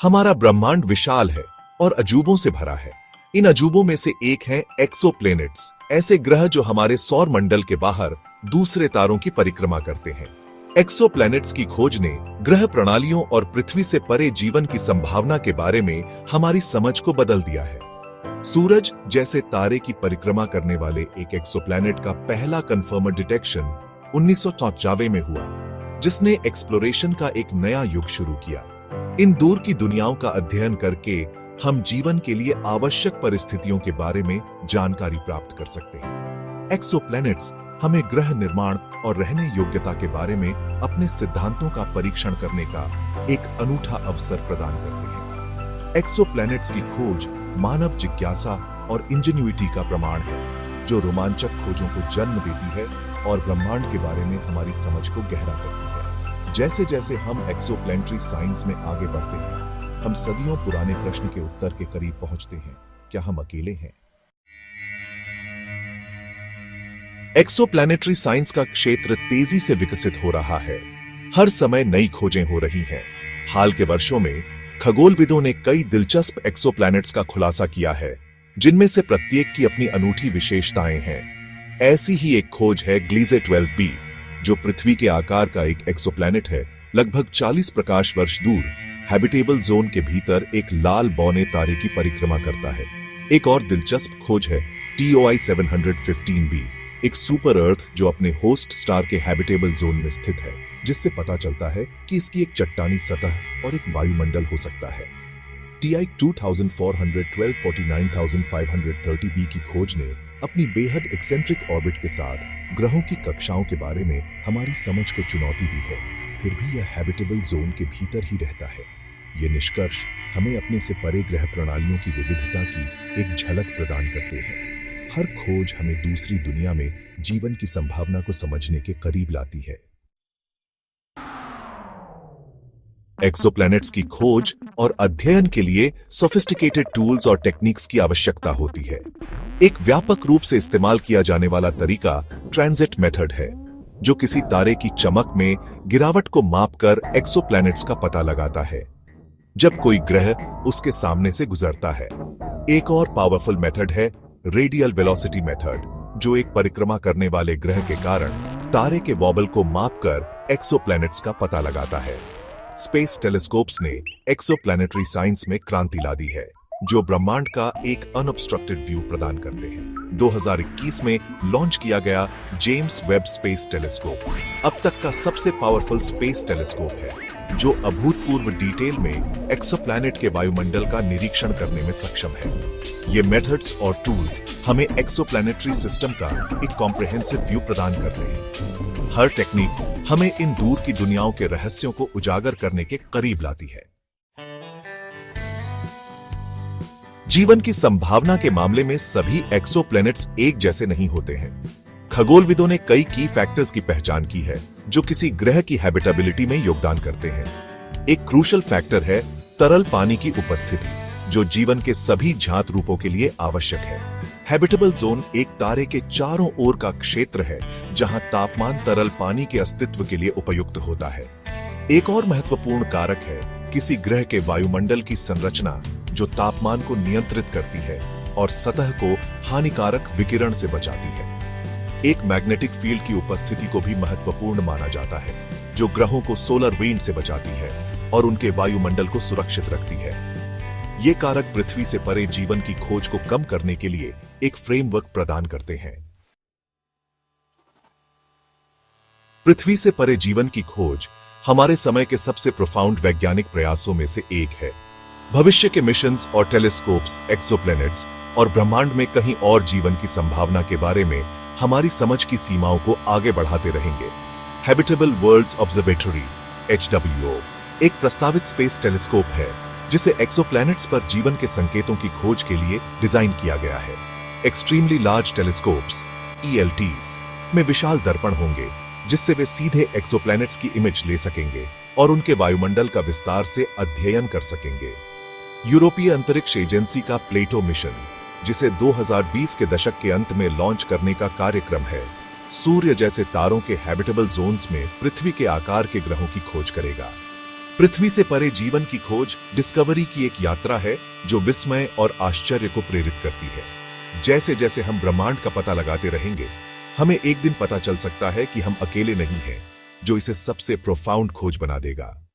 हमारा ब्रह्मांड विशाल है और अजूबों से भरा है। इन अजूबों में से एक है एक्सोप्लैनेट्स, ऐसे ग्रह जो हमारे सौर मंडल के बाहर दूसरे तारों की परिक्रमा करते हैं। एक्सोप्लैनेट्स की खोज ने ग्रह प्रणालियों और पृथ्वी से परे जीवन की संभावना के बारे में हमारी समझ को बदल दिया है। सूरज जैसे तारे की परिक्रमा करने वाले एक एक्सोप्लैनेट का पहला कंफर्म्ड डिटेक्शन 1994 में हुआ, जिसने एक्सप्लोरेशन का एक नया युग शुरू किया। इन दूर की दुनियाओं का अध्ययन करके हम जीवन के लिए आवश्यक परिस्थितियों के बारे में जानकारी प्राप्त कर सकते हैं। एक्सोप्लैनेट्स हमें ग्रह निर्माण और रहने योग्यता के बारे में अपने सिद्धांतों का परीक्षण करने का एक अनूठा अवसर प्रदान करते हैं। एक्सोप्लैनेट्स की खोज मानव जिज्ञासा और इंजेन्युइटी का प्रमाण है, जो रोमांचक खोजों को जन्म देती है और ब्रह्मांड के बारे में हमारी समझ को गहरा करती है। जैसे जैसे हम एक्सोप्लैनेटरी साइंस में आगे बढ़ते हैं, हम सदियों पुराने प्रश्न के उत्तर के करीब पहुंचते हैं, क्या हम अकेले हैं? एक्सोप्लैनेटरी साइंस का क्षेत्र तेजी से विकसित हो रहा है। हर समय नई खोजें हो रही हैं। हाल के वर्षों में खगोलविदों ने कई दिलचस्प एक्सोप्लैनेट्स का खुलासा किया है, जिनमें से प्रत्येक की अपनी अनूठी विशेषताएं हैं। ऐसी ही एक खोज है ग्लीजे 12b, जो पृथ्वी के आकार का एक एक्सोप्लैनेट है, लगभग 40 प्रकाश वर्ष दूर हैबिटेबल जोन के भीतर एक लाल बौने तारे की परिक्रमा करता है। एक और दिलचस्प खोज है TOI 715b, एक सुपर अर्थ जो अपने होस्ट स्टार के हैबिटेबल जोन में स्थित है, जिससे पता चलता है कि इसकी एक चट्टानी सतह और एक वायुमंडल हो सकता है। TI 2412 49530b की खोज ने अपनी बेहद एक्सेंट्रिक ऑर्बिट के साथ ग्रहों की कक्षाओं के बारे में हमारी समझ को चुनौती दी है, फिर भी यह हैबिटेबल जोन के भीतर ही रहता है। ये निष्कर्ष हमें अपने से परे ग्रह प्रणालियों की विविधता की एक झलक प्रदान करते हैं। हर खोज हमें दूसरी दुनिया में जीवन की संभावना को समझने के करीब लाती है। एक्सोप्लैनेट्स की खोज और अध्ययन के लिए सोफिस्टिकेटेड टूल्स और टेक्निक्स की आवश्यकता होती है। एक व्यापक रूप से इस्तेमाल किया जाने वाला तरीका ट्रांजिट मेथड है, जो किसी तारे की चमक में गिरावट को मापकर एक्सोप्लैनेट्स का पता लगाता है जब कोई ग्रह उसके सामने से गुजरता है। एक और पावरफुल मेथड है रेडियल वेलोसिटी मेथड, जो एक परिक्रमा करने वाले ग्रह के कारण तारे के वॉबल को मापकर एक्सोप्लैनेट्स का पता लगाता है। स्पेस टेलीस्कोप्स ने एक्सोप्लैनेटरी साइंस में क्रांति ला दी है, जो ब्रह्मांड का एक अनऑब्स्ट्रक्टेड व्यू प्रदान करते हैं। 2021 में लॉन्च किया गया जेम्स वेब स्पेस टेलीस्कोप अब तक का सबसे पावरफुल स्पेस टेलीस्कोप है, जो अभूतपूर्व डिटेल में एक्सोप्लैनेट के वायुमंडल का निरीक्षण करने में सक्षम है। ये मेथड्स और टूल्स हमें एक्सोप्लैनेटरी सिस्टम का एक कॉम्प्रिहेंसिव व्यू प्रदान करते हैं। हर टेक्निक हमें इन दूर की दुनियाओं के रहस्यों को उजागर करने के करीब लाती है। जीवन की संभावना के मामले में सभी एक्सोप्लैनेट्स एक जैसे नहीं होते हैं। खगोलविदों ने कई की फैक्टर्स की पहचान की है, जो किसी ग्रह की हैबिटेबिलिटी में योगदान करते हैं। एक क्रूशल फैक्टर है तरल पानी की उपस्थिति, जो जीवन के सभी जात रूपों के लिए आवश्यक है। हैबिटेबल जोन एक तारे के चारों ओर का क्षेत्र है, जहां तापमान तरल पानी के अस्तित्व के लिए उपयुक्त होता है। एक और महत्वपूर्ण कारक है किसी ग्रह के वायुमंडल की संरचना, जो तापमान को नियंत्रित करती है और सतह को हानिकारक विकिरण से बचाती है। एक मैग्नेटिक फील्ड की उपस्थिति को भी महत्वपूर्ण माना जाता है, जो ग्रहों को सोलर विंड से बचाती है और उनके वायुमंडल को सुरक्षित रखती है। ये कारक पृथ्वी से परे जीवन की खोज को कम करने के लिए एक फ्रेमवर्क प्रदान करते हैं। पृथ्वी से परे जीवन की खोज हमारे समय के सबसे प्रोफाउंड वैज्ञानिक प्रयासों में से एक है। भविष्य के मिशंस और टेलीस्कोप्स एक्सोप्लैनेट्स और ब्रह्मांड में कहीं और जीवन की संभावना के बारे में हमारी समझ की सीमाओं को आगे बढ़ाते रहेंगे। हैबिटेबल वर्ल्ड्स ऑब्जर्वेटरी HWO एक प्रस्तावित स्पेस टेलीस्कोप है, जिसे एक्सोप्लैनेट्स पर जीवन के संकेतों की खोज के लिए डिजाइन किया गया है। एक्सट्रीमली लार्ज टेलीस्कोप्स ELTs में विशाल दर्पण होंगे, जिससे वे सीधे एक्सोप्लैनेट्स की इमेज ले सकेंगे और उनके वायुमंडल का विस्तार से अध्ययन कर सकेंगे। यूरोपीय अंतरिक्ष एजेंसी का प्लेटो मिशन, जिसे 2020 के दशक के अंत में लॉन्च करने का कार्यक्रम है, सूर्य जैसे तारों के हैबिटेबल जोन्स में पृथ्वी के आकार के ग्रहों की खोज करेगा। पृथ्वी से परे जीवन की खोज डिस्कवरी की एक यात्रा है जो विस्मय और आश्चर्य को प्रेरित करती है। जैसे जैसे हम ब्रह्मांड का पता लगाते रहेंगे, हमें एक दिन पता चल सकता है कि हम अकेले नहीं हैं, जो इसे सबसे प्रोफाउंड खोज बना देगा।